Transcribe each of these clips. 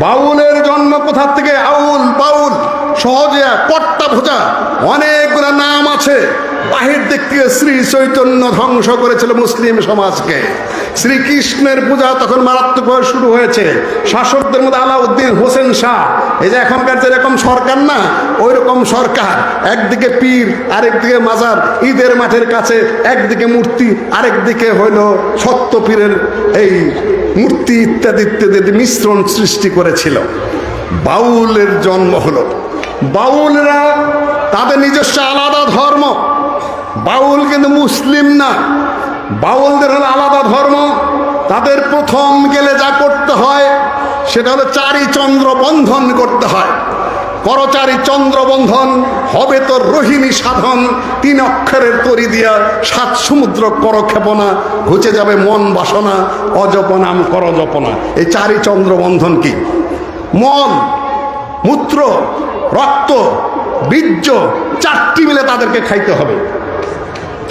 বাউলের জন্ম কোথা থেকে? আউল বাউল সহজে কট্টা ভোজা অনেকগুলো নাম আছে। বাহির দিক থেকে শ্রী চৈতন্য ধ্বংস করেছিল মুসলিম সমাজকে। শ্রীকৃষ্ণের পূজা তখন মারাত্মকভাবে শুরু হয়েছে। শাসকদের মধ্যে আলাউদ্দিন হোসেন শাহ, এই যে এখনকার যেরকম সরকার না, ওই রকম সরকার। একদিকে পীর, আরেকদিকে মাজার, ঈদের মাঠের কাছে একদিকে মূর্তি, আরেকদিকে হইল সত্য পীরের এই মূর্তি ইত্যাদি ইত্যাদি মিশ্রণ সৃষ্টি করেছিল। বাউলের জন্ম হলো। বাউলরা তাদের নিজস্ব আলাদা ধর্ম। বাউল কিন্তু মুসলিম না, বাউলদের হলো আলাদা ধর্ম। তাদের প্রথম গেলে যা করতে হয় সেটা হলো চারি চন্দ্র বন্ধন করতে হয়। করচারি চন্দ্রবন্ধন হবে তোর রোহিণী সাধন, 3 অক্ষরের তরি দিয়া 7 সমুদ্র করক্ষেপণা, ঘুচে যাবে মন বাসনা, অজপনাম করজপনা। এই চারি চন্দ্রবন্ধন কি? মন, মূত্র, রক্ত, বীর্য, 4টি মিলে তাদেরকে খাইতে হবে।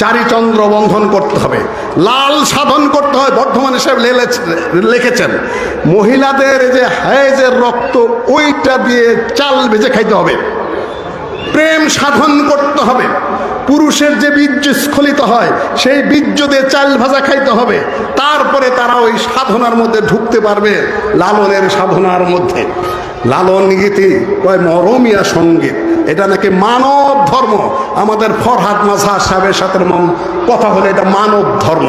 চারি চন্দ্র বন্ধন করতে হবে, লাল সাধন করতে হয়। বর্ধমান সাহেব লিখেছেন মহিলাদের যে হায়েজের রক্ত ওইটা দিয়ে চাল ভেজে খাইতে হবে। প্রেম সাধন করতে হবে। পুরুষের যে বীর্য স্খলিত হয় সেই বীর্য দিয়ে চাল ভাজা খাইতে হবে। তারপরে তারা ওই সাধনার মধ্যে ঢুকতে পারবে, লালনের সাধনার মধ্যে। লালন গীতি কয় মরমিয়া সঙ্গীত, এটা নাকি মানব ধর্ম। আমাদের ফরহাদ মাযহার সাহেবের সাথে কথা হলে এটা মানব ধর্ম।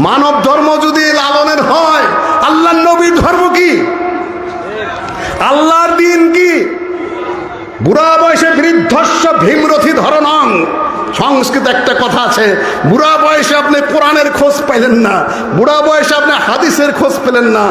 মানব ধর্ম যদি লালনের হয়, আল্লাহর নবীর ধর্ম কি? আল্লাহর দিন কি? বুড়া বয়সে বৃদ্ধস্য ভীমরথী ধরনং। সংস্কৃত একটা কথা আছে, বুড়া বয়সে আপনি কোরআনের খোঁজ পাইলেন না, বুড়া বয়সে আপনি হাদিসের খোঁজ পেলেন না।